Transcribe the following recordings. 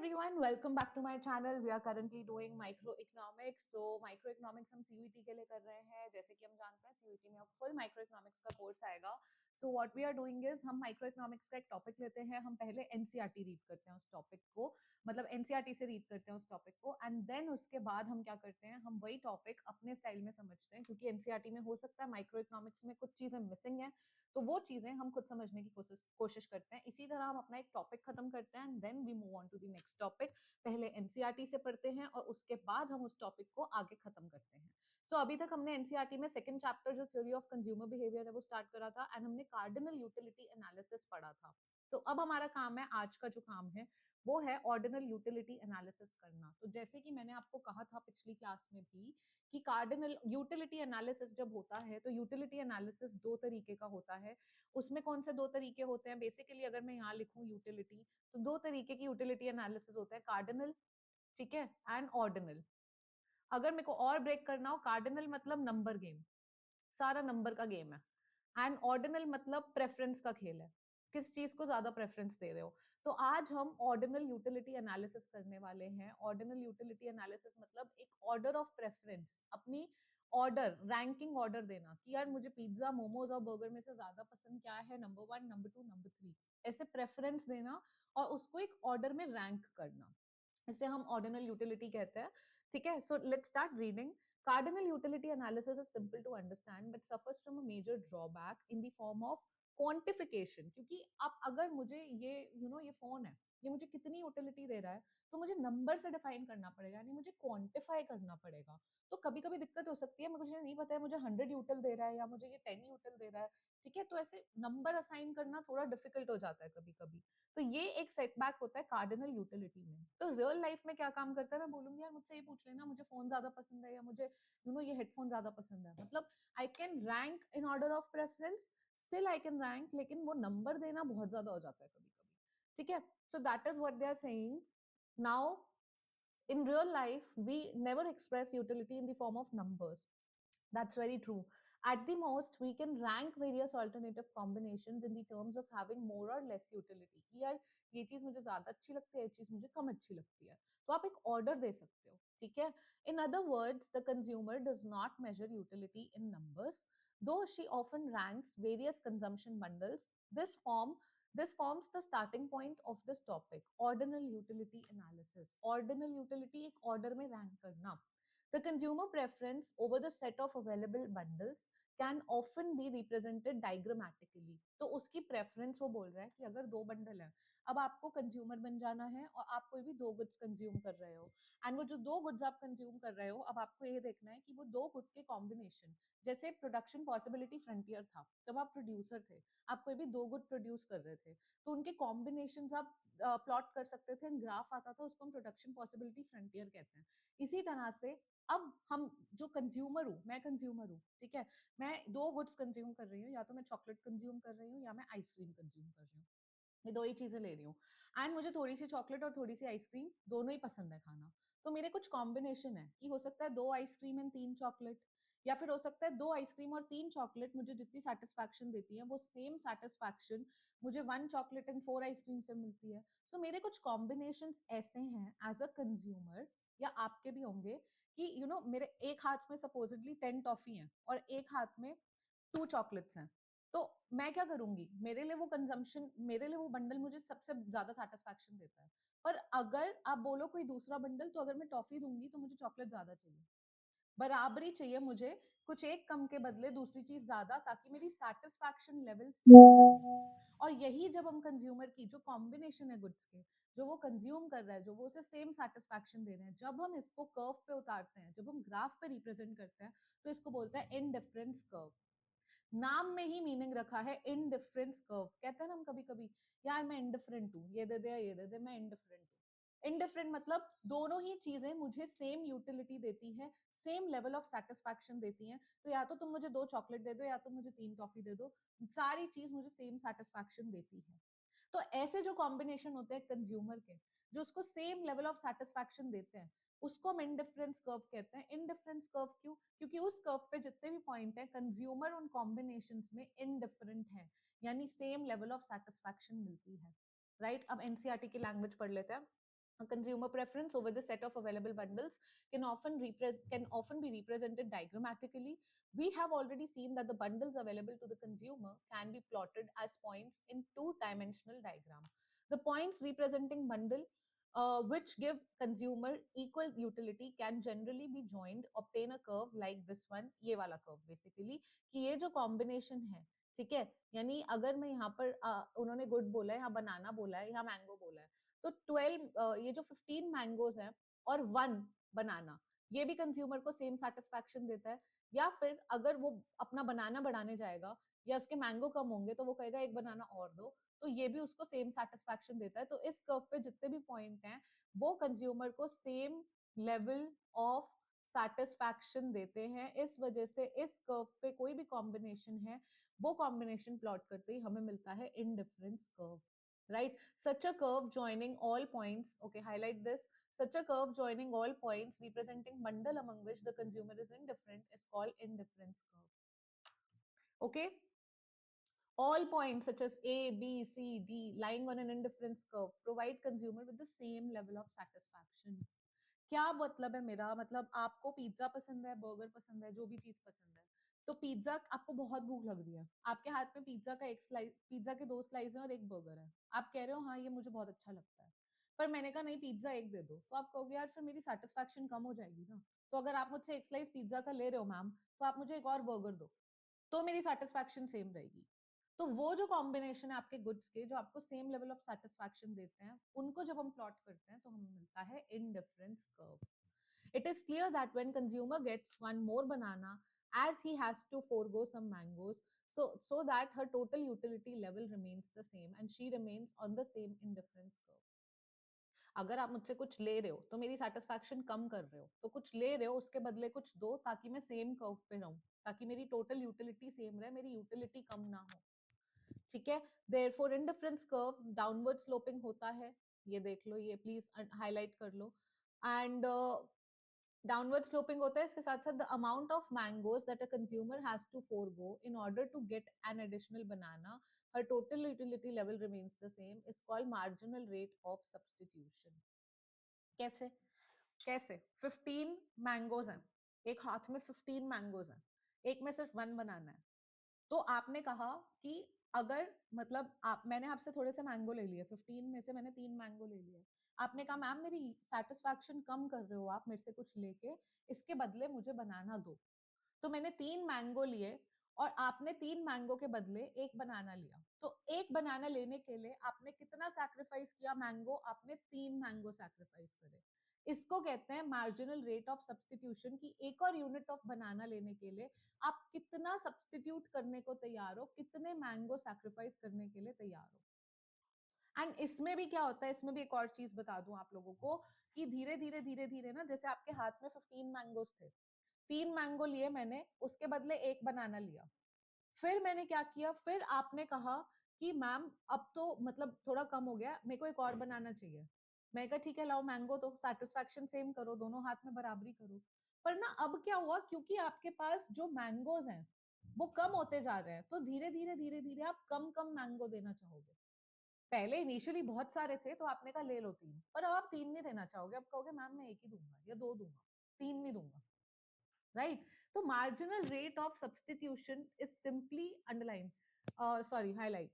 everyone, welcome back to my channel. We are currently doing microeconomics. So microeconomics हम CUET के लिए कर रहे हैं. जैसे कि हम जानते हैं CUET में अब full microeconomics का कोर्स आएगा. So what we are doing is हम microeconomics का एक टॉपिक लेते हैं. हम पहले NCERT रीड करते हैं उस टॉपिक को, मतलब NCERT से रीड करते हैं उस टॉपिक को, एंड देन उसके बाद हम क्या करते हैं, हम वही टॉपिक अपने स्टाइल में समझते हैं. क्योंकि NCERT में हो सकता है माइक्रोइकोनॉमिक्स में कुछ चीजें मिसिंग हैं, तो वो चीजें हम खुद समझने की कोशिश करते हैं. इसी तरह हम अपना एक टॉपिक खत्म करते हैं and then we move on to the next topic. पहले एनसीईआरटी से पढ़ते हैं और उसके बाद हम उस टॉपिक को आगे खत्म करते हैं. सो अभी तक हमने एनसीईआरटी में सेकंड चैप्टर जो थ्योरी ऑफ कंज्यूमर बिहेवियर है वो स्टार्ट करा था एंड हमने कार्डिनल यूटिलिटी एनालिसिस पढ़ा था. तो अब हमारा काम है, आज का जो काम है वो है ऑर्डिनल यूटिलिटी एनालिसिस करना. तो जैसे कि मैंने आपको कहा था पिछली क्लास में भी कि कार्डिनल यूटिलिटी एनालिसिस जब होता है तो यूटिलिटी एनालिसिस दो तरीके का होता है. उसमें कौन से दो तरीके होते हैं? बेसिकली अगर मैं यहाँ लिखूं यूटिलिटी, तो दो तरीके की यूटिलिटी एनालिसिस होता है, कार्डिनल, ठीक है, एंड ऑर्डिनल. अगर मेरे को और ब्रेक करना हो, कार्डिनल मतलब नंबर गेम, सारा नंबर का गेम है, एंड ऑर्डिनल मतलब प्रेफरेंस का खेल है, किस चीज को ज्यादा प्रेफरेंस दे रहे हो. तो आज हम ऑर्डिनल यूटिलिटी एनालिसिस करने वाले हैं. ऑर्डिनल यूटिलिटी एनालिसिस मतलब एक ऑर्डर ऑफ प्रेफरेंस, अपनी ऑर्डर, रैंकिंग ऑर्डर देना कि यार मुझे पिज्जा, मोमोज और बर्गर में से ज्यादा पसंद क्या है, नंबर 1, नंबर 2, नंबर 3, ऐसे प्रेफरेंस देना और उसको एक ऑर्डर में रैंक करना. इसे हम ऑर्डिनल यूटिलिटी कहते हैं. ठीक है, so let's start reading. Cardinal utility analysis is simple to understand but suffers from a major drawback in the form of quantification. क्योंकि अब अगर मुझे ये ये फोन है, ये मुझे कितनी यूटिलिटी दे रहा है, तो मुझे नंबर से डिफाइन करना पड़ेगा, यानी मुझे क्वांटिफाई करना पड़ेगा. तो कभी कभी दिक्कत हो सकती है, मुझे नहीं पता है मुझे 100 यूटिल दे रहा है या मुझे ये 10 यूटिल दे रहा है. ठीक है, तो ऐसे नंबर असाइन करना थोड़ा डिफिकल्ट हो जाता है कभी कभी. तो ये एक सेटबैक होता है कार्डिनल यूटिलिटी में. तो रियल लाइफ में क्या काम करता है, मैं बोलूंगी यार मुझसे ये पूछ लेना मुझे फोन ज्यादा पसंद है या मुझे ये हेडफोन ज्यादा पसंद है, मतलब I can rank in order of preference, still I can rank, लेकिन वो नंबर देना बहुत ज्यादा हो जाता है कभी कभी. ठीक है, so that is what they are saying. Now in real life we never express utility in the form of numbers. That's very true. At the most, we can rank various alternative combinations in the terms of having more or less utility. कि यार ये चीज मुझे ज्यादा अच्छी लगती है, ये चीज मुझे कम अच्छी लगती है. तो आप एक ऑर्डर दे सकते हो, ठीक है. In other words, the consumer does not measure utility in numbers, though she often ranks various consumption bundles. This forms the starting point of this topic, ordinal utility analysis. Ordinal utility एक order में rank करना. The consumer preference over the set of available bundles can often be represented diagrammatically. तो उसकी preference वो बोल रहा है कि अगर दो बंडल है, अब आपको कंज्यूमर बन जाना है और आप कोई भी दो गुड्स कंज्यूम कर रहे हो, एंड वो जो दो गुड्स आप कंज्यूम कर रहे हो, अब आपको ये देखना है कि वो दो गुड के कॉम्बिनेशन, जैसे प्रोडक्शन पॉसिबिलिटी फ्रंटियर था, तब आप प्रोड्यूसर थे, आप कोई भी दो गुड प्रोड्यूस कर रहे थे, तो उनके कॉम्बिनेशन आप प्लॉट कर सकते थे, ग्राफ आता था, उसको हम प्रोडक्शन पॉसिबिलिटी फ्रंटियर कहते हैं. इसी तरह से अब हम जो कंज्यूमर हूँ, मैं कंज्यूमर हूँ, ठीक है, मैं दो गुड्स कंज्यूम कर रही हूँ, या तो मैं चॉकलेट कंज्यूम कर रही हूँ या मैं आइसक्रीम कंज्यूम कर रही हूँ, ये दो ही चीजें ले रही हूँ, एंड मुझे थोड़ी सी चॉकलेट और थोड़ी सी आइसक्रीम दोनों ही पसंद है खाना. तो मेरे कुछ कॉम्बिनेशन है कि हो सकता है दो आइसक्रीम एंड तीन चॉकलेट, या फिर हो सकता है दो आइसक्रीम और तीन चॉकलेट मुझे जितनी सेटिस्फैक्शन देती है वो सेम सेटिस्फैक्शन मुझे one chocolate and four ice cream से मिलती है. सो मेरे कुछ कॉम्बिनेशन ऐसे हैं एज अ कंज्यूमर, या आपके भी होंगे, कि मेरे एक हाथ में सपोजिटली 10 टॉफी हैं और एक हाथ में 2 चॉकलेट्स हैं. तो मैं क्या करूंगी, मेरे लिए वो कंजम्पशन, मेरे लिए वो बंडल मुझे सबसे ज्यादा सेटिस्फैक्शन देता है. पर अगर आप बोलो कोई दूसरा बंडल, तो अगर मैं टॉफी दूंगी तो मुझे चॉकलेट ज्यादा चाहिए, बराबरी चाहिए मुझे, कुछ एक कम के बदले दूसरी चीज ज्यादा, ताकि मेरी सेटिस्फैक्शन लेवल सेम रहे. और यही जब हम कंज्यूमर की जो कॉम्बिनेशन है गुड्स के, जो वो कंज्यूम कर रहा है, जो वो उसे सेम सेटिस्फैक्शन दे रहे हैं, जब हम इसको कर्व पे उतारते हैं, जब हम ग्राफ पे रिप्रेजेंट करते हैं, तो इसको बोलते हैं इनडिफरेंस कर्व. नाम में ही मीनिंग रखा है इनडिफरेंस कर्व. कहते हैं ना हम कभी कभी, यार मैं इंडिफरेंट हूँ, ये दे दे ये दे दे, मैं इंडिफरेंट हूँ. इंडिफरेंट मतलब दोनों ही चीजें मुझे सेम यूटिलिटी देती है, सेम लेवल ऑफ सेटिस्फैक्शन देती हैं. तो या तो तुम मुझे दो चॉकलेट दे दो या तो मुझे तीन टॉफी दे दो, सारी चीज मुझे सेम सेटिस्फैक्शन देती है. तो ऐसे जो कॉम्बिनेशन होते हैं कंज्यूमर के, जो उसको सेम लेवल ऑफ सेटिस्फैक्शन देते हैं, उसको हम इनडिफरेंस कर्व कहते हैं. इनडिफरेंस कर्व क्यों? क्योंकि उस कर्व पे जितने भी पॉइंट है, कंज्यूमर उन कॉम्बिनेशंस में इनडिफरेंट है, यानी सेम लेवल ऑफ सेटिस्फैक्शन मिलती है. राइट, अब एनसीईआरटी की लैंग्वेज पढ़ लेते हैं. A consumer preference over the set of available bundles can often be represented diagrammatically. We have already seen that the bundles available to the consumer can be plotted as points in two-dimensional diagram. The points representing bundle which give consumer equal utility can generally be joined, obtain a curve like this one, ये वाला curve basically, कि ये जो combination है, ठीक है, यानी अगर मैं यहाँ पर उन्होंने गुड बोला है, यहाँ बनाना बोला है, यहाँ मैंगो बोला है, तो 12 ये जो 15 मैंगोज हैं और 1 बनाना, ये भी कंज्यूमर को सेम सेटिस्फैक्शन देता है। या फिर अगर वो अपना बनाना बढ़ाने जाएगा या उसके मैंगो कम होंगे तो वो कहेगा एक बनाना और दो, तो ये भी उसको सेम सेटिस्फैक्शन देता है। तो इस कर्व पे जितने भी पॉइंट हैं वो कंज्यूमर को सेम लेवल ऑफ सेटिस्फैक्शन देते हैं। इस वजह से इस कर्व पे कोई भी कॉम्बिनेशन है वो कॉम्बिनेशन प्लॉट करते ही हमें मिलता है indifference curve, right? Such a curve joining all points, okay, highlight this. Such a curve joining all points representing bundle among which the consumer is indifferent is called indifference curve. Okay? All points such as A, B, C, D lying on an indifference curve provide consumer with the same level of satisfaction. क्या मतलब है मेरा, मतलब आपको pizza पसंद है, burger पसंद है, जो भी चीज पसंद है, तो पिज्जा आपको बहुत भूख लग रही है, आपके हाथ में पिज्जा का एक स्लाइस, पिज्जा के 2 स्लाइस हैं और एक बर्गर है, आप कह रहे हो हाँ ये मुझे बहुत अच्छा लगता है, पर मैंने कहा नहीं पिज्जा एक दे दो, तो आप कहोगे यार फिर मेरी सेटिस्फैक्शन कम हो जाएगी ना। तो अगर आप मुझसे एक स्लाइस पिज्जा का ले रहे हो मैम, तो आप मुझे एक और बर्गर दो, तो मेरी सेटिस्फैक्शन सेम रहेगी। तो वो जो कॉम्बिनेशन है आपके गुड्स के जो आपको सेम लेवल ऑफ सेटिस्फैक्शन देते हैं, उनको जब हम प्लॉट करते हैं तो हमें मिलता है indifference curve. It is clear that when consumer gets one more banana, as he has to forego some mangoes, so that her total utility level remains the same and she remains on the same indifference curve. अगर आप मुझसे कुछ ले रहे हो तो मेरी satisfaction कम कर रहे हो, तो कुछ ले रहे हो उसके बदले कुछ दो ताकि मैं सेम कर्व पे रहूं, ताकि मेरी टोटल यूटिलिटी सेम रहे, मेरी यूटिलिटी कम ना हो, ठीक है। Therefore indifference curve downward sloping होता है, ये देख लो, ये प्लीज हाईलाइट कर लो। एंड डाउनवर्ड स्लोपिंग होता है, इसके साथ साथ the amount of mangoes that a consumer has to forgo in order to get an additional banana, her total utility level remains the same, is called marginal rate of substitution. कैसे कैसे 15 mangoes हैं, एक हाथ में 15 mangoes हैं, एक में सिर्फ 1 बनाना है, तो आपने कहा कि अगर मतलब आप, मैंने आपसे थोड़े से मैंगो ले लिए, 15 में से मैंने 3 मैंगो ले लिए, आपने कहा मैम मेरी सेटिस्फैक्शन कम कर रहे हो आप मेरे से कुछ लेके, इसके बदले मुझे बनाना दो। तो मैंने 3 मैंगो लिए और आपने 3 मैंगो के बदले एक बनाना लिया, तो एक बनाना लेने के लिए आपने कितना सैक्रिफाइस किया मैंगो, आपने 3 मैंगो सैक्रिफाइस करे। इसको कहते हैं मार्जिनल रेट ऑफ सब्सटीट्यूशन, की एक और यूनिट ऑफ बनाना लेने के लिए आप कितना सब्सटीट्यूट करने को तैयार हो, कितने मैंगो सैक्रिफाइस करने के लिए तैयार हो। एंड इसमें भी क्या होता है, इसमें भी एक और चीज बता दूं आप लोगों को, कि धीरे धीरे धीरे धीरे ना, जैसे आपके हाथ में 15 मैंगोस थे, 3 मैंगो लिए मैंने, उसके बदले एक बनाना लिया, फिर मैंने क्या किया, फिर आपने कहा कि मैम अब तो मतलब थोड़ा कम हो गया, मेरे को एक और बनाना चाहिए। मैं कहा ठीक है लाओ मैंगो, तो सेटिस्फैक्शन सेम करो, दोनों हाथ में बराबरी करो। पर ना अब क्या हुआ, क्योंकि आपके पास जो मैंगोज हैं वो कम होते जा रहे हैं, तो धीरे धीरे धीरे धीरे आप कम कम मैंगो देना चाहोगे। पहले इनिशियली बहुत सारे थे तो आपने कहा ले लो 3, पर अब आप 3 नहीं देना चाहोगे, अब कहोगे मैम मैं एक ही दूंगा या 2 दूंगा, 3 नहीं दूंगा, राइट? तो marginal rate of substitution is simply underline, sorry, highlight.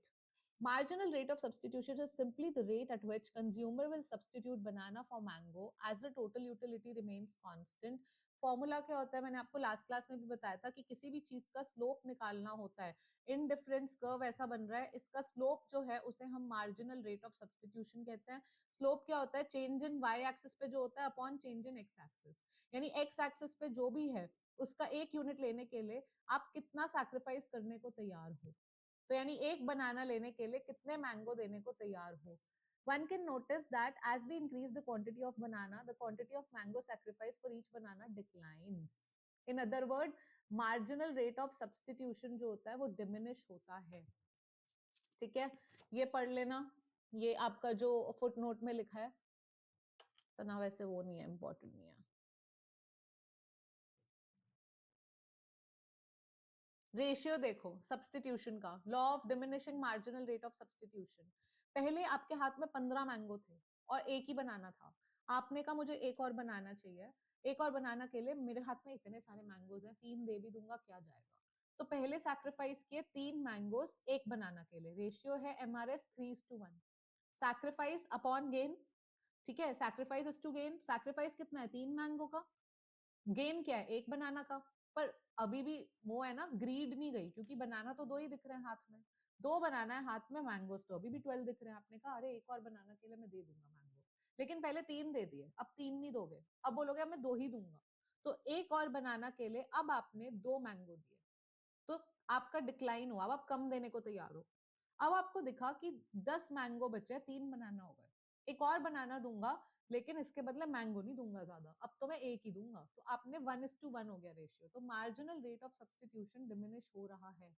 Marginal rate of substitution is simply the rate at which consumer will substitute banana for mango as the total utility remains constant. Formula क्या होता है, मैंने आपको last class में भी बताया था कि किसी भी चीज का स्लोप निकालना होता है, इनडिफरेंस कर्व ऐसा बन रहा है, इसका स्लोप जो है उसे हम मार्जिनल रेट ऑफ सब्सटीट्यूशन कहते हैं। स्लोप क्या होता है, चेंज इन वाई एक्सिस पे जो होता है upon change in X axis, यानी एक्स एक्सिस पे जो भी है उसका एक यूनिट लेने के लिए आप कितना सैक्रिफाइस करने को तैयार हो, तो यानी एक बनाना लेने के लिए कितने मैंगो देने को तैयार हो। One can notice that as we increase the quantity of banana, the quantity of mango sacrificed for each banana declines. In other word, marginal rate of substitution जो होता है वो diminish होता है, ठीक है। ये पढ़ लेना, ये आपका जो फुट नोट में लिखा है, तो ना वैसे वो नहीं है, इंपॉर्टेंट नहीं है। रेशियो देखो सब्सटीट्यूशन का, law of diminishing marginal rate of substitution. पहले आपके हाथ में 15 मैंगो थे और एक ही बनाना था। आपने कहा मुझे एक और बनाना चाहिए, एक और बनाना के लिए मेरे हाथ में इतने सारे मैंगोज हैं, 3 दे भी दूंगा क्या जाएगा। तो पहले सैक्रिफाइस किए 3 मैंगोज एक बनाना के लिए, रेशियो है MRS 3:1। सैक्रिफाइस अपॉन गेन, ठीक है, sacrifice is to gain, sacrifice कितना है 3 मैंगो का, गेन क्या है एक बनाना का। पर अभी भी वो है ना, ग्रीड नहीं गई, क्योंकि बनाना तो 2 ही दिख रहे हैं हाथ में, 2 बनाना है हाथ में, मैंगोस तो अभी भी 12 दिख रहे हैं। आपने कहा अरे एक और बनाना के लिए मैं दे दूंगा मैंगो, लेकिन पहले 3 दे दिए, अब 3 नहीं दोगे, अब बोलोगे अब मैं 2 ही दूंगा। तो एक और बनाना के लिए अब आपने 2 मैंगो दिए, तो आपका डिक्लाइन हुआ, अब आप कम देने को तैयार हो। अब आपको दिखा कि 10 मैंगो बचे, 3 बनाना हो गए, एक और बनाना दूंगा, लेकिन इसके बदले मैंगो नहीं दूंगा ज्यादा, अब तो मैं एक ही दूंगा। तो आपने 1:1 हो गया रेशियो, तो marginal rate of substitution diminish हो रहा है।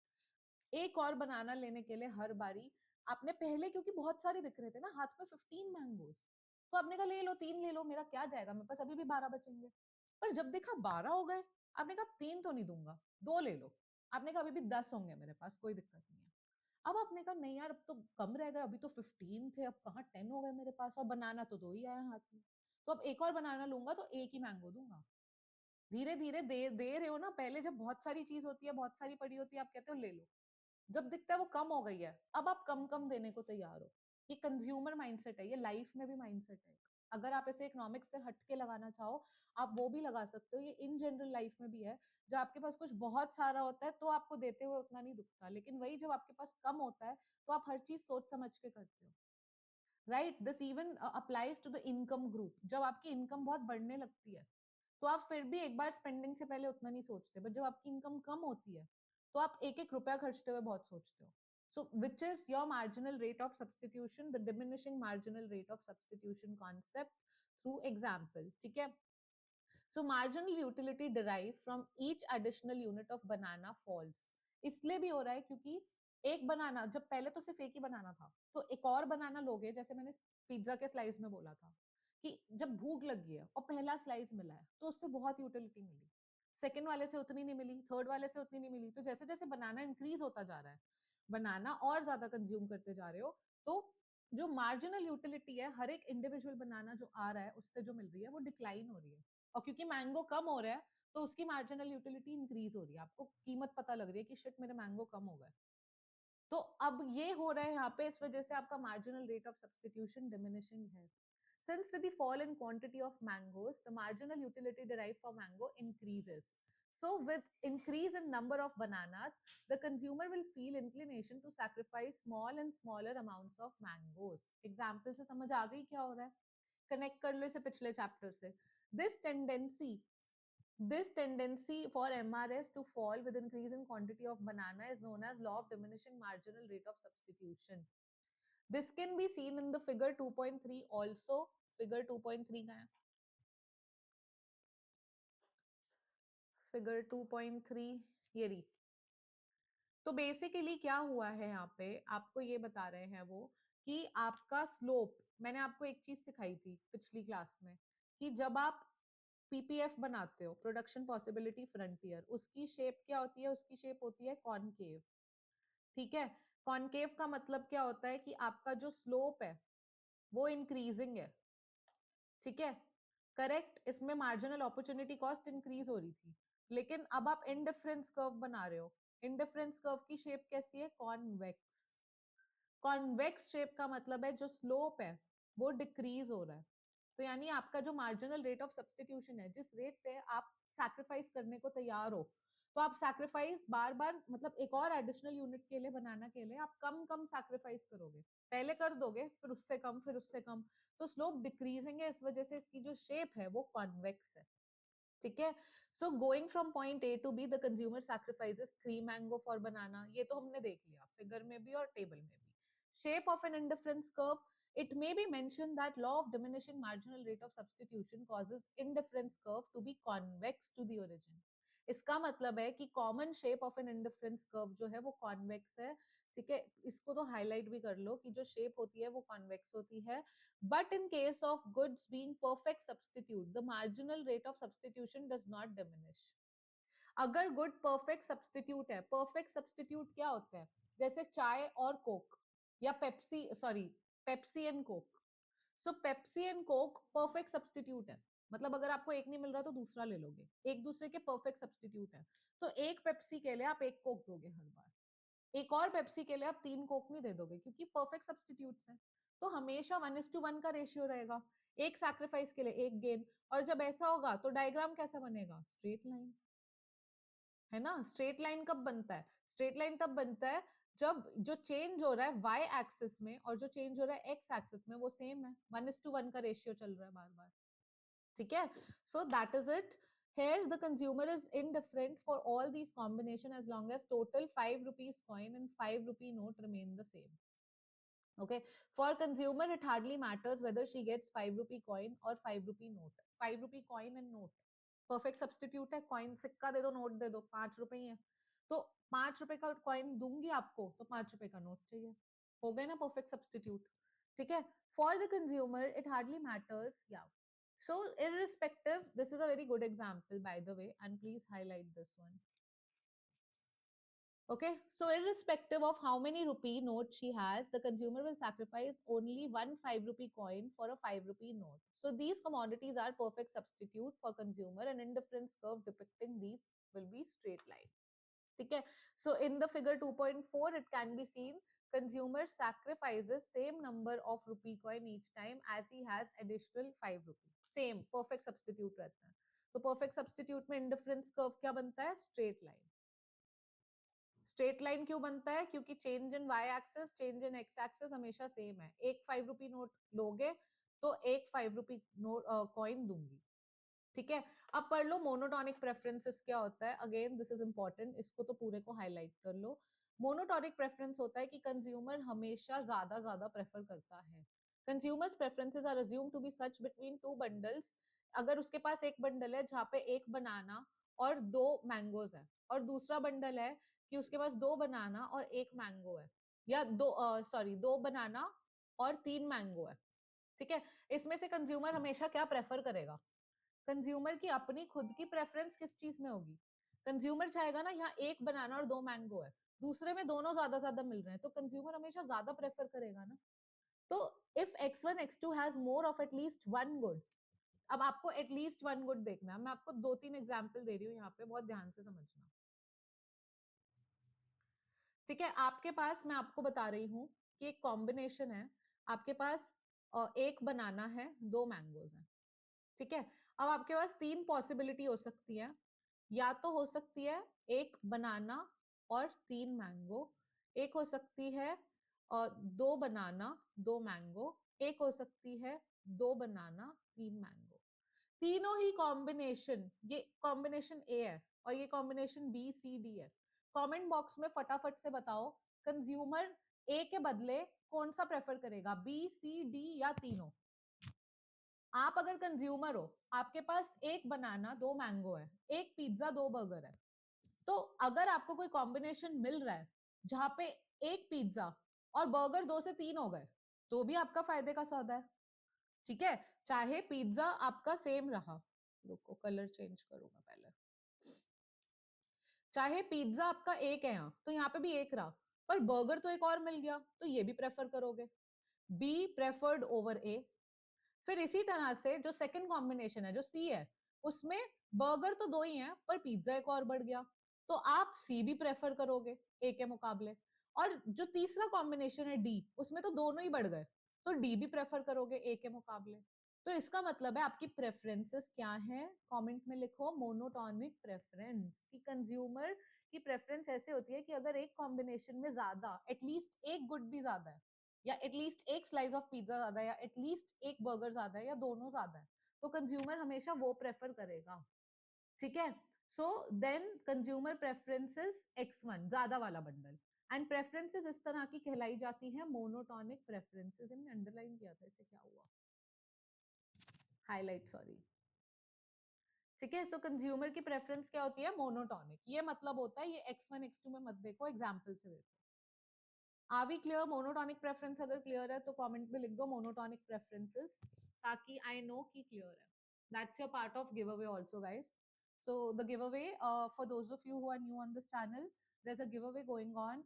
एक और बनाना लेने के लिए हर बारी आपने पहले, क्योंकि बहुत सारे दिख रहे थे ना हाथ में 15 मैंगोज, तो आपने कहा ले लो 3 ले लो, मेरा क्या जाएगा, मेरे पास अभी भी 12 बचेंगे। पर जब देखा 12 हो गए, आपने कहा 3 तो नहीं दूंगा, 2 ले लो। आपने कहा अभी भी 10 होंगे मेरे पास, कोई दिक्कत नहीं है। अब आपने कहा नहीं यार अब तो कम रह गए, अभी तो 15 थे, अब कहाँ 10 हो गए मेरे पास, और बनाना तो 2 ही आया हाथ में, तो अब एक और बनाना लूंगा तो एक ही मैंगो दूंगा। धीरे धीरे दे रहे हो ना, पहले जब बहुत सारी चीज होती है, बहुत सारी पड़ी होती है, आप कहते हो ले लो, जब दिखता है वो कम हो गई है, अब आप कम कम देने को तैयार हो। ये कंज्यूमर माइंडसेट है, ये लाइफ में भी माइंडसेट है। अगर आप इसे इकोनॉमिक्स से हट के लगाना चाहो, आप वो भी लगा सकते हो, ये इन जनरल लाइफ में भी है। जब आपके पास कुछ बहुत सारा होता है तो आपको देते हुए उतना नहीं दुखता, लेकिन वही जब आपके पास कम होता है तो आप हर चीज सोच समझ के करते हो। Right, this even applies to the income group. जब आपकी इनकम बहुत बढ़ने लगती है तो आप फिर भी एक बार स्पेंडिंग से पहले उतना नहीं सोचते, बट जब आपकी इनकम कम होती है तो आप एक एक रुपया खर्चते हुए बहुत सोचते हो। So which is your marginal rate of substitution, the diminishing marginal rate of substitution concept through example, ठीक है। So marginal utility derive from each additional unit of banana falls, इसलिए भी हो रहा है क्योंकि एक बनाना, जब पहले तो सिर्फ एक ही बनाना था, तो एक और बनाना लोगे, जैसे मैंने पिज्जा के स्लाइस में बोला था कि जब भूख लगी है और पहला स्लाइस मिला है तो उससे बहुत यूटिलिटी मिली, सेकंड वाले से उतनी नहीं मिली, थर्ड वाले से उतनी नहीं मिली। तो जैसे जैसे बनाना इंक्रीज होता जा रहा है, बनाना और ज्यादा कंज्यूम करते जा रहे हो, तो जो मार्जिनल यूटिलिटी है हर एक इंडिविजुअल बनाना जो आ रहा है उससे जो मिल रही है वो डिक्लाइन हो रही है। और क्योंकि मैंगो कम हो रहा है तो उसकी मार्जिनल यूटिलिटी इंक्रीज हो रही है, आपको कीमत पता लग रही है कि शिट मेरे मैंगो कम हो गए। तो अब ये हो रहा है यहाँ पे, इस वजह से आपका marginal rate of substitution diminishing है। Since with the fall in quantity of mangoes, the marginal utility derived from mango increases. So with increase in number of bananas, the consumer will feel inclination to sacrifice small and smaller amounts of mangoes. Example से समझ आ गई क्या हो रहा है? Connect कर लो इसे पिछले चैप्टर से। This tendency for MRS to fall with increase in quantity of banana is known as law of diminishing marginal rate of substitution. This can be seen in the figure 2.3 also. Figure 2.3 का है, figure 2.3 ये रही। तो basically क्या हुआ है यहाँ पे, आपको ये बता रहे हैं वो कि आपका स्लोप, मैंने आपको एक चीज सिखाई थी पिछली क्लास में कि जब आप पीपीएफ बनाते हो, प्रोडक्शन पॉसिबिलिटी फ्रंटियर, उसकी शेप क्या होती है, उसकी शेप होती है कॉनकेव, ठीक है। कॉनकेव का मतलब क्या होता है कि आपका जो स्लोप है वो इंक्रीजिंग है, ठीक है, करेक्ट। इसमें मार्जिनल अपॉर्चुनिटी कॉस्ट इंक्रीज हो रही थी, लेकिन अब आप इनडिफरेंस कर्व बना रहे हो। इनडिफरेंस कर्व की शेप कैसी है, कॉन्वेक्स। कॉन्वेक्स शेप का मतलब है जो स्लोप है वो डिक्रीज हो रहा है। तो यानी आपका जो मार्जिनल रेट ऑफ सब्सटीट्यूशन है, जिस रेट पे आप सैक्रिफाइस करने को तैयार हो, तो आप सैक्रिफाइस बार बार, मतलब एक और एडिशनल यूनिट के लिए बनाना के लिए आप कम कम सैक्रिफाइस करोगे, पहले कर दोगे फिर उससे कम फिर उससे कम, तो स्लोप डिक्रीजिंग है, इस वजह से इसकी जो शेप है वो कॉन्वेक्स है, ठीक है। So going from point A to B the consumer sacrifices 3 mango for banana, ये तो हमने देख लिया फिगर में भी और टेबल में भी। Shape of an indifference curve, it may be mentioned that law of diminishing marginal rate of substitution causes indifference curve to be convex to the origin. इसका मतलब है कि common shape of an indifference curve जो है वो convex है, ठीक है। इसको तो हाईलाइट भी कर लो कि जो शेप होती है वो कॉन्वेक्स होती है। But in case of goods being perfect substitute, the marginal rate of substitution does not diminish. अगर गुड परफेक्ट सब्स्टिट्यूट है, परफेक्ट सब्स्टिट्यूट क्या होता है, जैसे चाय और कोक, या Pepsi, sorry Pepsi and Coke. So Pepsi and Coke perfect substitute है, मतलब अगर आपको एक नहीं मिल रहा तो दूसरा ले लोगे, एक दूसरे के परफेक्ट सब्सटीट्यूट है। तो एक पेप्सी के लिए आप एक कोक दोगे हर बार, एक और पेप्सी के लिए आप 3 कोक नहीं दे दोगे, क्योंकि परफेक्ट सब्सटीट्यूट्स हैं। तो हमेशा 1:1 का रेशियो रहेगा, एक सैक्रिफाइस के लिए एक गेन। और जब ऐसा होगा तो डायग्राम कैसा बनेगा, स्ट्रेट लाइन, है ना। स्ट्रेट लाइन कब बनता है, स्ट्रेट लाइन तब बनता है जब जो चेंज हो रहा है वाई एक्सिस में और जो चेंज हो रहा है एक्स एक्सिस में वो सेम है, 1:1 का रेशियो चल रहा है बार बार, ठीक है। So that is it. Here the consumer is indifferent for all these combination as long as total 5 rupees coin and 5 rupee note remain the same. Okay, for consumer it hardly matters whether she gets 5 rupee coin or 5 rupee note. 5 rupee coin and note perfect substitute है, coin सिक्का दे दो note दे दो, 5 रुपए ही है, तो 5 रुपए का coin दूंगी आपको तो 5 रुपए का नोट चाहिए, हो गए ना परफेक्ट सब्सटीट्यूट, ठीक है। For the consumer it hardly matters, या so irrespective, this is a very good example by the way, and please highlight this one. Okay, so irrespective of how many rupee note she has, the consumer will sacrifice only one 5 rupee coin for a 5 rupee note. So these commodities are perfect substitute for consumer, and indifference curve depicting these will be straight line. Okay, so in the figure 2.4, it can be seen consumer sacrifices same number of rupee coin each time as he has additional 5 rupee. Same perfect substitute रहता है. तो perfect substitute में indifference curve क्या बनता है, straight line. Straight line क्यों बनता है, क्योंकि change in Y axis change in X axis हमेशा सेम है, एक 5 रुपी नोट लोगे तो एक 5 रुपी नोट कॉइन दूंगी, ठीक है। अब पढ़ लो मोनोटोनिक प्रेफरेंसेस क्या होता है, अगेन दिस इज इंपॉर्टेंट, इसको तो पूरे को हाईलाइट कर लो। मोनोटोनिक प्रेफरेंस होता है कि कंज्यूमर हमेशा ज्यादा प्रेफर करता है, consumer's preferences are assumed to be such between two bundles. अगर उसके पास एक बंडल है जहाँ पे एक बनाना और 2 मैंगोज है, और दूसरा बंडल है कि उसके पास 2 बनाना और 1 मैंगो है, या दो बनाना और 3 मैंगो है, ठीक है। इसमें से कंज्यूमर हमेशा क्या प्रेफर करेगा, कंज्यूमर की अपनी खुद की प्रेफरेंस किस चीज में होगी, कंज्यूमर चाहेगा ना यहाँ एक बनाना और 2 मैंगो है, दूसरे में दोनों ज्यादा मिल रहे हैं, तो कंज्यूमर हमेशा ज्यादा प्रेफर करेगा ना। तो if x1 x2 has more of at least one good, अब आपको एटलीस्ट वन गुड देखना है, मैं आपको 2-3 एग्जांपल दे रही हूँ यहाँ पे, बहुत ध्यान से समझना, ठीक है। आपके पास मैं आपको बता रही हूँ कि एक कॉम्बिनेशन है, आपके पास एक बनाना है 2 मैंगोज हैं, ठीक है। अब आपके पास 3 पॉसिबिलिटी हो सकती है, या तो हो सकती है एक बनाना और 3 मैंगो, एक हो सकती है 2 बनाना 2 मैंगो, एक हो सकती है 2 बनाना 3 मैंगो। तीनों ही कॉम्बिनेशन, ये कॉम्बिनेशन ए है और ये कॉम्बिनेशन बी सी डी है। कमेंट बॉक्स में फटाफट से बताओ कंज्यूमर ए के बदले कौन सा प्रेफर करेगा, बी सी डी या तीनों। आप अगर कंज्यूमर हो, आपके पास एक बनाना 2 मैंगो है, एक पिज्जा 2 बर्गर है, तो अगर आपको कोई कॉम्बिनेशन मिल रहा है जहां पे एक पिज्जा और बर्गर 2 से 3 हो गए, तो भी आपका फायदे का सौदा है, ठीक है। चाहे पिज्जा आपका सेम रहा, रुको कलर चेंज करूंगा पहले, चाहे पिज्जा आपका एक है यहाँ तो यहाँ पे भी एक रहा, पर बर्गर तो एक और मिल गया, तो ये भी प्रेफर करोगे, बी प्रेफर्ड ओवर ए। फिर इसी तरह से जो सेकंड कॉम्बिनेशन है जो सी है, उसमें बर्गर तो 2 ही हैं पर पिज्जा एक और बढ़ गया, तो आप सी भी प्रेफर करोगे ए के मुकाबले। और जो तीसरा कॉम्बिनेशन है डी, उसमें तो दोनों ही बढ़ गए, तो डी भी प्रेफर करोगे ए के मुकाबले। तो इसका मतलब है आपकी प्रेफरेंसेस क्या है, कमेंट में लिखो मोनोटोनिक प्रेफरेंस। कि कंज्यूमर की प्रेफरेंस ऐसे होती है कि अगर एक कॉम्बिनेशन में ज्यादा, एटलीस्ट एक गुड भी ज्यादा है, या एटलीस्ट एक स्लाइस ऑफ पिज्जा ज्यादा है, या एटलीस्ट एक बर्गर ज्यादा है, या दोनों ज्यादा है, तो कंज्यूमर हमेशा वो प्रेफर करेगा, ठीक है। So then consumer preferences x1 ज्यादा वाला बंडल, एंड प्रेफरेंसेस इस तरह की कहलाई जाती है मोनोटोनिक प्रेफरेंसेस। इनमें अंडरलाइन किया था, इसे क्या हुआ, हाईलाइट सॉरी, ठीक है। सो कंज्यूमर की प्रेफरेंस क्या होती है, मोनोटोनिक, ये मतलब होता है, ये x1 x2 में मत देखो, एग्जाम्पल से देखो। Are we clear, monotonic preference अगर क्लियर है तो कमेंट में लिख दो मोनोटोनिक प्रेफरेंसेस, ताकि आई नो कि क्लियर है। That's your part of giveaway also guys. So the giveaway for those of you who are new on this channel, there's a giveaway going on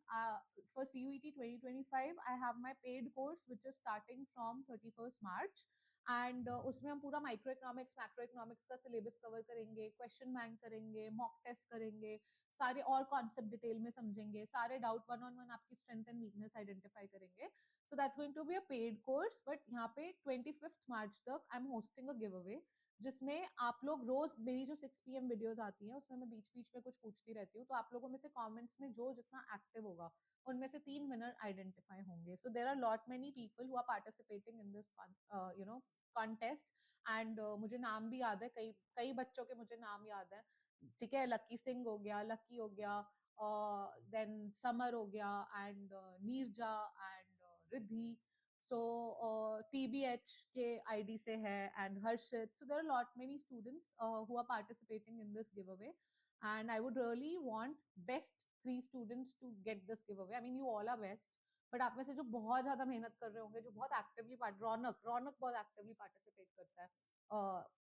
for CUET 2025. I have my paid course which is starting from 31st March, and उसमें हम पूरा micro economics macro economics का syllabus cover करेंगे, question bank करेंगे, mock test करेंगे, सारे और concept detail में समझेंगे, सारे डाउट वन ऑन वन आपकी स्ट्रेंथ एंड वीकनेस आइडेंटिफाई करेंगे. So that's going to be a paid course. But यहाँ पे 25 मार्च तक I am hosting a giveaway, जिसमें आप लोग रोज मेरी जो 6 PM वीडियोस आती हैं उसमें मैं बीच बीच में कुछ पूछती रहती हूँ, तो आप लोगों में से कमेंट्स में जो जितना एक्टिव होगा उनमें से 3 विनर आइडेंटिफाई होंगे. So there are lot many people who are participating in this you know contest. And मुझे नाम भी याद है, कई कई बच्चों के मुझे नाम याद है. ठीक है, लकी सिंह हो गया, लकी हो गया, देन समर हो गया, and Neeraja and Riddhi. So TBH के ID से है, and Harshit. So there are lot many students who are participating in this giveaway, and I would really want best 3 students to get this giveaway. I mean, you all are best, but आप में से जो बहुत ज्यादा मेहनत कर रहे होंगे, जो बहुत एक्टिवली रौनक रौनक बहुत एक्टिवली पार्टिसिपेट करता है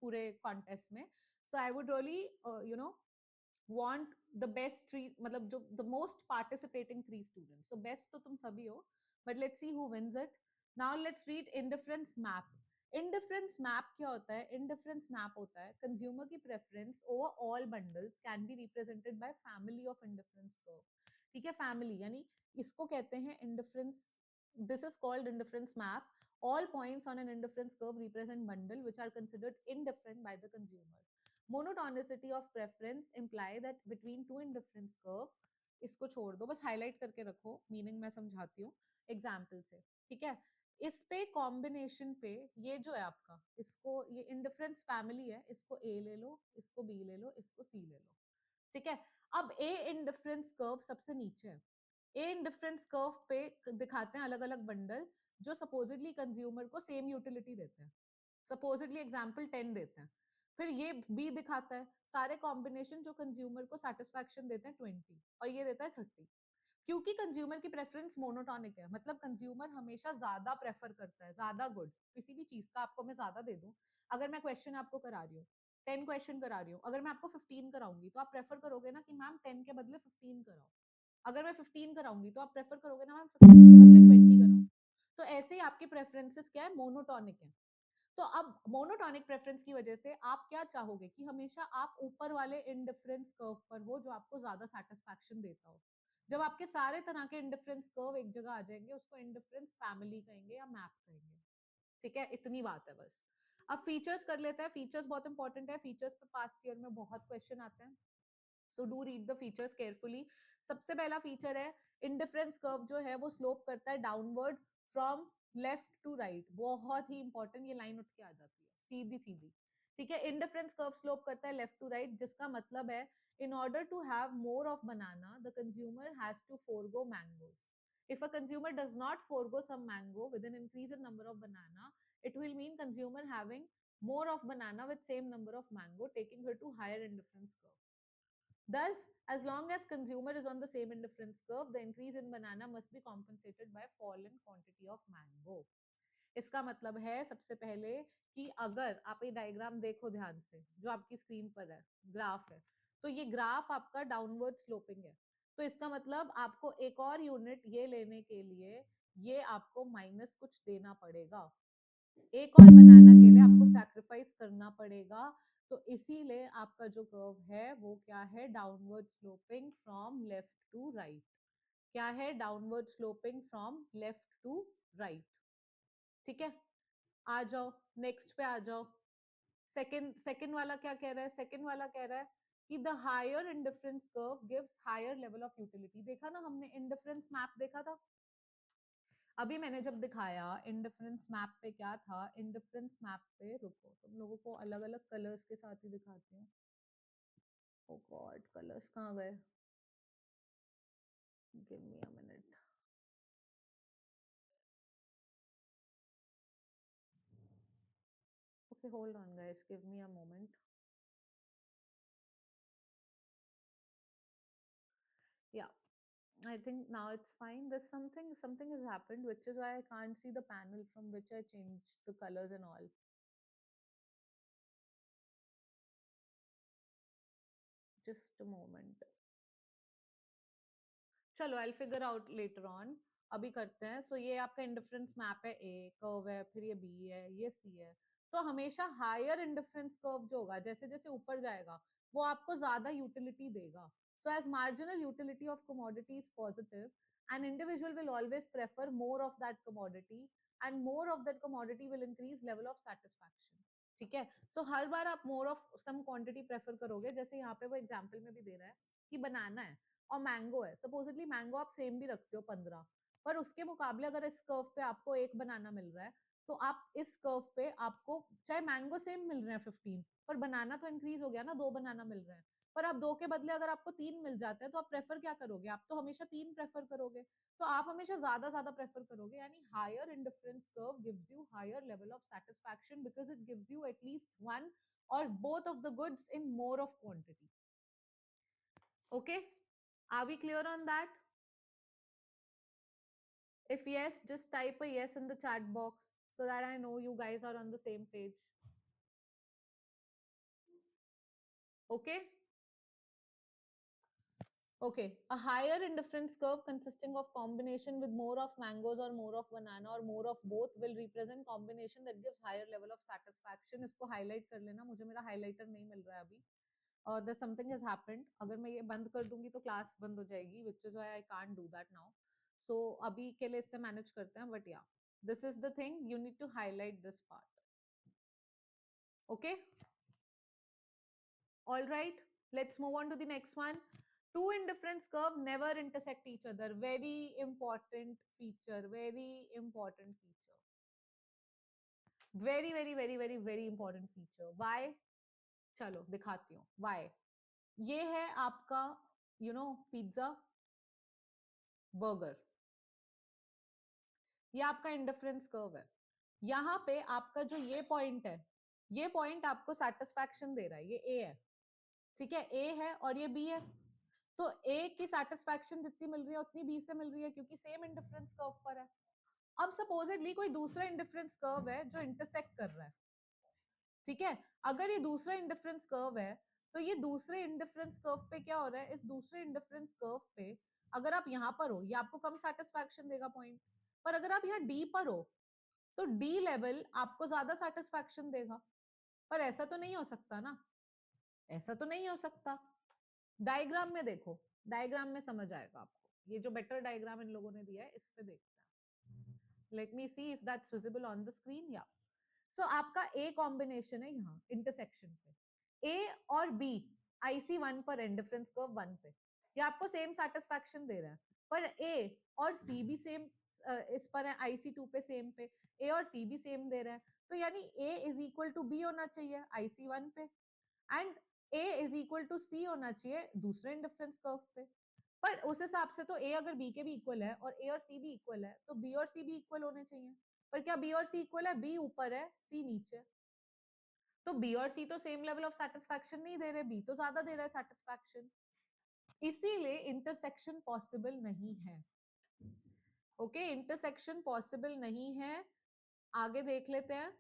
पूरे कॉन्टेस्ट में. So I would really you know want the best three, मतलब जो the most participating 3 students. So best तो तुम सभी हो, but let's see who wins it. Now let's read indifference map. Indifference map क्या होता है? Indifference map होता है consumer की preference over all bundles can be represented by family of indifference curve. ठीक है, family यानी इसको कहते हैं indifference. This is called indifference map. All points on an indifference curve represent bundle which are considered indifferent by the consumer. Monotonicity of preference imply that between two indifference curve. इसको छोड़ दो, बस highlight करके रखो, meaning मैं समझाती हूँ example से. ठीक है, इस पे कॉम्बिनेशन पे ये जो है आपका, इसको ये इंडिफरेंस फैमिली है, इसको ए ले लो, इसको बी ले लो, इसको सी ले लो. ठीक है, अब ए इंडिफरेंस कर्व सबसे नीचे है. ए इंडिफरेंस कर्व पे दिखाते हैं अलग अलग बंडल जो सपोजिटली कंज्यूमर को सेम यूटिलिटी देते हैं. सपोजिटली एग्जाम्पल 10 देते हैं. फिर ये बी दिखाता है सारे कॉम्बिनेशन जो कंज्यूमर को सेटिस्फैक्शन देते हैं 20, और ये देता है 30. क्योंकि कंज्यूमर की प्रेफरेंस मोनोटोनिक है, मतलब कंज्यूमर हमेशा ज्यादा प्रेफर करता है, ज्यादा गुड किसी भी चीज का आपको मैं ज्यादा दे दूं. अगर मैं क्वेश्चन आपको करा रही हूँ, 10 क्वेश्चन करा रही हूँ, अगर मैं आपको 15 कराऊंगी तो आप प्रेफर करोगे ना कि मैम 10 के बदले 15 कराओ. अगर मैं 15 कराऊंगी तो आप प्रेफर करोगे ना मैम 15 के बदले 20 कराओ. तो ऐसे ही आपकी प्रेफरेंसेस क्या है, मोनोटोनिक है. तो अब मोनोटोनिक प्रेफरेंस की वजह से आप क्या चाहोगे कि हमेशा आप ऊपर वाले इंडिफरेंस कर्व पर हो जो आपको ज्यादा सेटिस्फैक्शन देता हो. जब आपके सारे तरह के इंडिफरेंस कर्व एक जगह आ जाएंगे उसको इंडिफरेंस फैमिली कहेंगे या मैप कहेंगे. ठीक है, इतनी बात है बस. अब फीचर्स कर लेते हैं. फीचर्स बहुत इंपॉर्टेंट है, फीचर्स पे पास्ट ईयर में बहुत क्वेश्चन आते हैं. So do read the features carefully. सबसे पहला फीचर है इंडिफरेंस कर्व जो है वो स्लोप करता है downward from left to right. बहुत ही इंपॉर्टेंट, ये लाइन उठ के आ जाती है सीधी सीधी. ठीक है, इंडिफरेंस कर्व स्लोप करता है लेफ्ट टू राइट, जिसका मतलब है in order to have more of banana the consumer has to forego mangoes. If a consumer does not forego some mango with an increase in number of banana, it will mean consumer having more of banana with same number of mango, taking her to higher indifference curve. Thus, as long as consumer is on the same indifference curve, the increase in banana must be compensated by fall in quantity of mango. इसका मतलब है सबसे पहले कि अगर आप ये diagram देखो ध्यान से जो आपकी स्क्रीन पर है, ग्राफ है, तो ये ग्राफ आपका डाउनवर्ड स्लोपिंग है. तो इसका मतलब आपको एक और यूनिट ये लेने के लिए ये आपको माइनस कुछ देना पड़ेगा. एक और बनाना के लिए आपको सैक्रिफाइस करना पड़ेगा. तो इसीलिए आपका जो कर्व है वो क्या है, downward sloping from left to right. क्या है, downward sloping from left to right. ठीक है, आ जाओ नेक्स्ट पे आ जाओ. सेकंड सेकंड वाला क्या कह रहा है, सेकंड वाला कह रहा है कि the higher indifference curve gives higher level of utility. देखा ना हमने इंडिफरेंस मैप देखा था अभी मैंने जब दिखाया इंडिफरेंस मैप पे क्या था. इंडिफरेंस मैप पे रुको, तुम लोगों को अलग अलग कलर्स के साथ ही दिखाती हूँ. ओ गॉड, कलर्स कहाँ गए, give me a minute. Okay hold on guys, give me a moment. या I think now it's fine. There's something has happened, which is why I can't see the panel from which I changed the colors and all. Just a moment. चलो I figure out later on, अभी करते हैं. सो ये आपका indifference map है, ए curve है, फिर ये बी है, ये सी है. तो हमेशा हायर इंडिफरेंस कर्व जो होगा, जैसे जैसे ऊपर जाएगा वो आपको ज्यादा यूटिलिटी देगा. So as marginal utility of commodity is positive, an individual will always prefer more of that commodity, and more of that commodity will increase level of satisfaction. ठीक है. सो हर बार आप more of some quantity prefer करोगे. जैसे यहाँ पे वो एग्जांपल में भी दे रहा है कि बनाना है और मैंगो है. सपोजिटली मैंगो आप सेम भी रखते हो 15, पर उसके मुकाबले अगर इस कर्व पे आपको एक बनाना मिल रहा है, तो आप इस कर्व पे आपको चाहे मैंगो सेम मिल रहे हैं 15, पर बनाना तो इंक्रीज हो गया ना, 2 बनाना मिल रहे हैं. पर आप 2 के बदले अगर आपको 3 मिल जाते हैं, तो आप प्रेफर क्या करोगे? आप तो हमेशा 3 प्रेफर करोगे. तो आप हमेशा ज्यादा ज्यादा प्रेफर करोगे. यानी higher indifference curve gives you higher level of satisfaction, because it gives you at least one or both of the goods in more of quantity. Okay, are we clear on that? If yes, just type a yes in the chat box so that I know you guys are on the same page. Okay. Okay, a higher indifference curve consisting of combination with more of mangoes or more of banana or more of both will represent combination that gives higher level of satisfaction. इसको highlight कर लेना, मुझे मेरा highlighter नहीं मिल रहा है अभी. There's something has happened. अगर मैं ये बंद कर दूंगी तो क्लास बंद हो जाएगी, which is why I can't do that now. So अभी के लिए इससे मैनेज करते हैं. But yeah, this is the thing, you need to highlight this part. Okay, all right, let's move on to the next one. Two indifference curve never intersect each other. Very important feature, very important feature, very very very very very important feature. Why? चलो दिखाती हूँ. Why? ये है आपका pizza, burger. ये आपका indifference curve है. यहाँ पे आपका जो ये पॉइंट है, ये पॉइंट आपको सेटिस्फैक्शन दे रहा है. ये ए है, ठीक है, ए है और ये बी है. तो ए की सेटिस्फैक्शन जितनी मिल रही है उतनी बी से मिल रही है, क्योंकि सेम इंडिफरेंस कर्व पर है. अब सपोजिटली कोई दूसरा इंडिफरेंस कर्व है जो इंटरसेक्ट कर रहा है. ठीक है, अगर ये दूसरा इंडिफरेंस कर्व है, तो ये दूसरे इंडिफरेंस कर्व पे क्या हो रहा है? इस दूसरे इंडिफरेंस कर्व पे अगर आप यहाँ पर हो, ये आपको कम सेटिस्फैक्शन देगा पॉइंट. पर अगर आप यहाँ डी पर हो, तो डी लेवल आपको ज्यादा सेटिस्फैक्शन देगा. पर ऐसा तो नहीं हो सकता ना, ऐसा तो नहीं हो सकता. डायग्राम में देखो, डायग्राम में समझ आएगा आपको. ये जो बेटर डायग्राम इन लोगों ने दिया है, इस पे देखते हैं. Let me see if that's visible on the screen. या सो आपका ए कॉम्बिनेशन है यहाँ इंटरसेक्शन पे, ए और बी IC1 पर है, डिफरेंस कर्व 1 पे. ये आपको सेम सेटिस्फैक्शन दे रहा है, पर ए और सी भी सेम इस पर है, IC2 पे सेम पे. ए और सी भी सेम दे रहे हैं, तो यानी A is equal to B होना चाहिए IC1 पे, and A is equal to C होना चाहिए दूसरे इंडिफरेंस कर्व पे. पर उस हिसाब से तो ए अगर बी के भी इक्वल है और ए और सी भी इक्वल है, तो बी और सी भी इक्वल होने चाहिए. पर क्या बी और सी इक्वल है? बी ऊपर है, सी नीचे. तो बी और सी तो सेम लेवल ऑफ सेटिस्फैक्शन नहीं दे रहे, बी तो ज्यादा दे रहा है सेटिस्फैक्शन. इसीलिए इंटरसेक्शन पॉसिबल नहीं है. ओके, इंटरसेक्शन पॉसिबल नहीं है. आगे देख लेते हैं.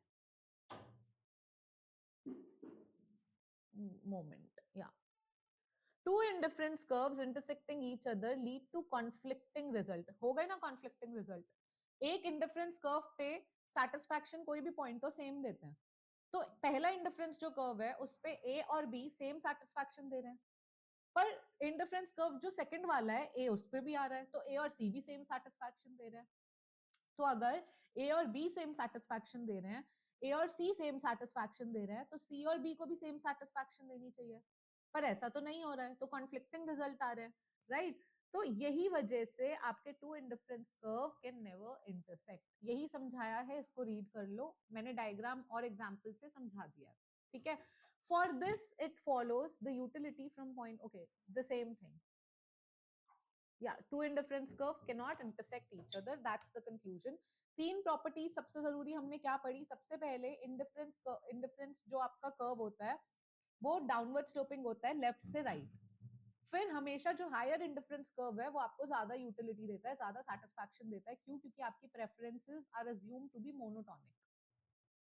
मोमेंट. या two indifference curves intersecting each other lead to conflicting result. हो गए ना conflicting result. एक इंडिफरेंस कर्व पे सेटिस्फैक्शन कोई भी पॉइंट तो सेम देते हैं. तो पहला इंडिफरेंस जो कर्व है उस पे ए और बी सेम सेटिस्फैक्शन दे रहे हैं, पर इंडिफरेंस कर्व जो सेकंड वाला है ए उस पे भी आ रहा है, तो ए और सी भी सेम सेटिस्फैक्शन दे रहे हैं. तो अगर ए और बी सेम सेटिस्फैक्शन दे रहे हैं, ए और सी सेम सेटिस्फैक्शन दे रहे हैं, तो सी और बी को भी सेम सेटिस्फैक्शन देनी चाहिए. पर ऐसा तो नहीं हो रहा है, तो कॉन्फ्लिक्टिंग रिजल्ट आ रहे हैं, राइट? तो यही वजह से आपके two indifference curve can never intersect. यही समझाया है, इसको रीड कर लो. मैंने डायग्राम और एग्जांपल से समझा दिया, ठीक है. For this it follows the utility from point. Okay, the same thing. Yeah, two indifference curve cannot intersect each other. That's the conclusion. तीन प्रॉपर्टी सबसे जरूरी हमने क्या पढ़ी? सबसे पहले इंडिफरेंस जो आपका कर्व होता है वो डाउनवर्ड स्लोपिंग होता है लेफ्ट से राइट. फिर हमेशा जो हायर इंडिफरेंस कर्व है वो आपको ज्यादा यूटिलिटी देता है, ज्यादा सेटिस्फैक्शन देता है. क्यों? क्योंकि आपकी preferences are assumed to be monotonic,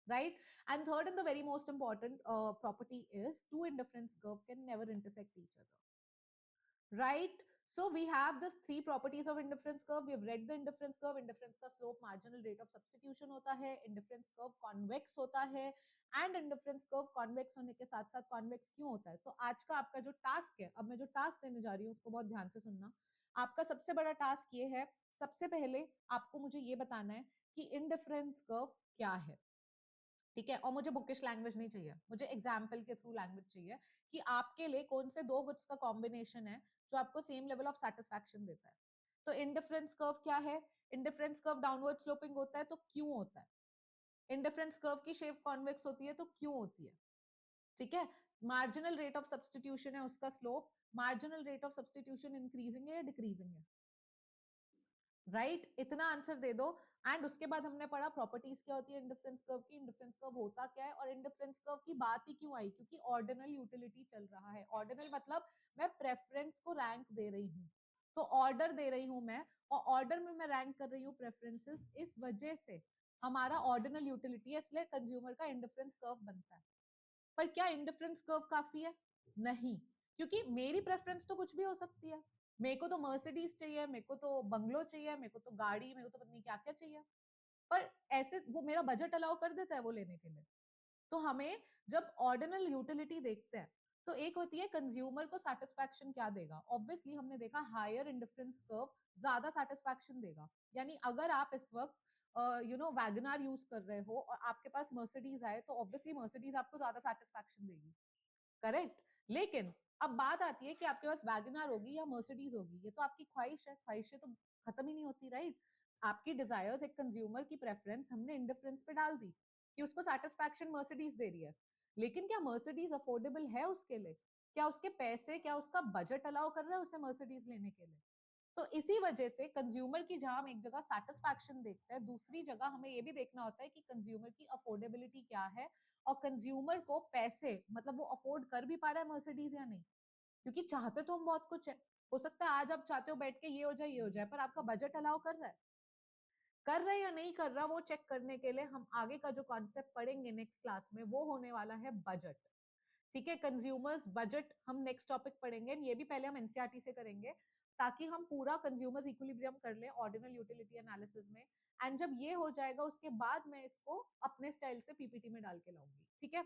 right? And third and the very most important property is two indifference curve can never intersect each other, right? So we have this three properties of indifference curve. We have read the indifference curve. Indifference का slope marginal rate of substitution होता है. Indifference curve convex होता है. And indifference curve convex होने के साथ साथ convex क्यों होता है? So आज का आपका जो task है, अब मैं जो task देने जा रही हूँ उसको बहुत ध्यान से सुनना. आपका सबसे बड़ा task ये है, सबसे पहले आपको मुझे ये बताना है कि indifference curve क्या है. ठीक है, और मुझे बुकिश लैंग्वेज नहीं चाहिए, मुझे एग्जाम्पल के थ्रू लैंग्वेज चाहिए कि आपके लिए कौन से दो गुड्स का कॉम्बिनेशन है जो आपको सेम लेवल ऑफ सेटिस्फैक्शन देता है. तो इंडिफरेंस कर्व क्या है? इंडिफरेंस कर्व डाउनवर्ड स्लोपिंग होता है तो क्यों होता है? इंडिफरेंस कर्व की शेप कॉन्वेक्स होती है तो क्यों होती है? ठीक है, मार्जिनल रेट ऑफ सब्सटीट्यूशन है उसका slope. Marginal rate of substitution increasing है या डिक्रीजिंग है? राइट इतना आंसर दे दो. एंड उसके बाद हमने पढ़ा प्रॉपर्टीज क्या होती है इंडिफरेंस कर्व की, इंडिफरेंस कर्व होता क्या है, और इंडिफरेंस कर्व की बात ही क्यों आई, क्योंकि ऑर्डिनल यूटिलिटी चल रहा है. ऑर्डिनल मतलब मैं प्रेफरेंस को रैंक दे रही हूँ, तो ऑर्डर दे रही हूँ मैं, और ऑर्डर में मैं रैंक कर रही हूँ प्रेफरेंसेस. इस वजह से हमारा ऑर्डिनल यूटिलिटी है, इसलिए कंज्यूमर का इंडिफरेंस कर्व बनता है. पर क्या इंडिफरेंस कर्व काफी है? नहीं, क्योंकि मेरी प्रेफरेंस तो कुछ भी हो सकती है. मेरे को तो मर्सिडीज चाहिए, मेरे को तो बंगलो चाहिए, मेरे को तो गाड़ी, मेरे को तो पता नहीं क्या क्या चाहिए. पर ऐसे वो मेरा बजट अलाउ कर देता है वो लेने के लिए. तो हमें जब ऑर्डिनल यूटिलिटी देखते हैं तो एक होती है कंज्यूमर को सेटिस्फैक्शन क्या देगा. ऑब्वियसली हमने देखा हायर इंडिफरेंस कर्व ज्यादा सेटिस्फैक्शन देगा. यानी अगर आप इस वक्त वैगनार यूज कर रहे हो और आपके पास मर्सिडीज आए तो ऑब्वियसली मर्सिडीज आपको ज्यादा सेटिस्फैक्शन देगी. करेक्ट. लेकिन अब बात आती है कि आपके पास वैगनार होगी या मर्सिडीज होगी, ये तो आपकी ख्वाहिश है, ख्वाहिशें तो खत्म ही नहीं होती. राइट, आपकी डिजायर्स, एक कंज्यूमर की प्रेफरेंस हमने इंडिफरेंस पे डाल दी कि उसको सेटिस्फैक्शन मर्सिडीज दे रही है. लेकिन क्या मर्सिडीज अफोर्डेबल है उसके लिए? क्या उसके पैसे, क्या उसका बजट अलाउ कर रहा है उसे मर्सिडीज लेने के लिए? तो इसी वजह से कंज्यूमर की जहां हम एक जगह सेटिस्फैक्शन देखते हैं, दूसरी जगह हमें ये भी देखना होता है कि कंज्यूमर की अफोर्डेबिलिटी क्या है, और कंज्यूमर को पैसे मतलब वो अफोर्ड कर भी पा रहा है मर्सिडीज या नहीं. क्योंकि चाहते तो हम बहुत कुछ है. हो सकता है आज आप चाहते हो बैठ के ये हो जाए ये हो जाए, पर आपका बजट अलाउ कर रहा है या नहीं कर रहा, वो चेक करने के लिए हम आगे का जो कॉन्सेप्ट पढ़ेंगे नेक्स्ट क्लास में वो होने वाला है बजट. ठीक है, कंज्यूमर्स बजट हम नेक्स्ट टॉपिक पढ़ेंगे. ये भी पहले हम एनसीईआरटी से करेंगे ताकि हम पूरा कंज्यूमर्स इक्विलिब्रियम कर लें ऑर्डिनल यूटिलिटी एनालिसिस में. एंड जब ये हो जाएगा उसके बाद मैं इसको अपने स्टाइल से पीपीटी में डाल के लाऊंगी. ठीक है.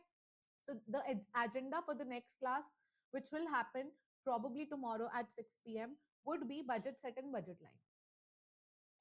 So the agenda for the next class, which will happen probably tomorrow at 6 p.m., would be budget set and budget line.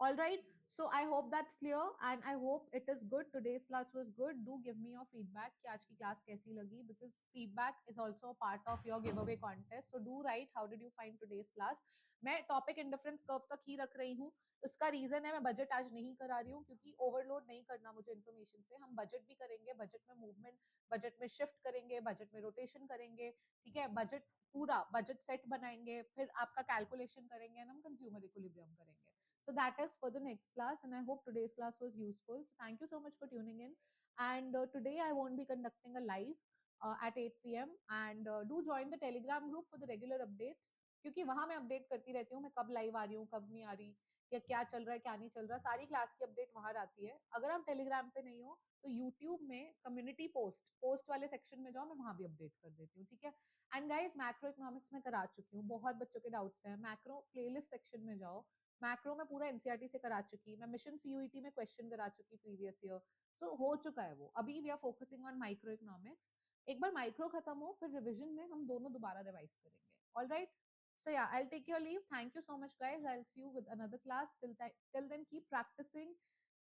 All right. So I hope that's clear and I hope it is good. Today's class was good. Do give me your feedback कि आज की class कैसी लगी, because feedback is also a part of your giveaway contest. So do write how did you find today's class. मैं topic indifference curve तक ही रख रही हूँ. उसका रीजन है मैं बजट आज नहीं करा रही हूँ क्योंकि ओवरलोड नहीं करना मुझे इन्फॉर्मेशन से. हम बजट भी करेंगे, बजट में मूवमेंट, बजट में शिफ्ट करेंगे, बजट में रोटेशन करेंगे. ठीक है, बजट पूरा बजट सेट बनाएंगे, फिर आपका कैलकुलेशन करेंगे एंड हम कंज्यूमर इक्विलिब्रियम करेंगे. So that is for the next class, and I hope today's class was useful. So thank you so much for tuning in. And today I won't be conducting a live at 8 p.m. And do join the Telegram group for the regular updates. क्योंकि वहां मैं update करती रहती हूँ मैं कब live आ रही हूँ कब नहीं आ रही, या क्या चल रहा है क्या नहीं चल रहा, सारी क्लास की अपडेट वहां आती है. अगर आप टेलीग्राम पे नहीं हो तो यूट्यूब में कम्युनिटी पोस्ट वाले सेक्शन में जाओ, मैं वहां भी अपडेट कर देती हूँ. ठीक है. एंड गाइस मैक्रो इकोनॉमिक्स में करा चुकी हूँ, बहुत बच्चों के डाउट्स हैं. मैक्रो प्लेलिस्ट सेक्शन में जाओ, मैक्रो में पूरा एनसीईआरटी से करा चुकी, मैं मिशन सीयूईटी में क्वेश्चन करा चुकी प्रीवियस ईयर. सो हो चुका है वो. अभी we are focusing on micro economics. एक बार माइक्रो खत्म हो फिर रिवीजन में हम दोनों दोबारा रिवाइज करेंगे. All right. So yeah, I'll take your leave. Thank you so much, guys. I'll see you with another class. Till then, keep practicing,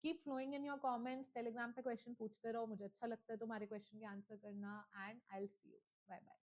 keep flowing in your comments. Telegram पे question पूछते रहो, मुझे अच्छा लगता है तुम्हारे question के answer करना. And I'll see you. Bye bye.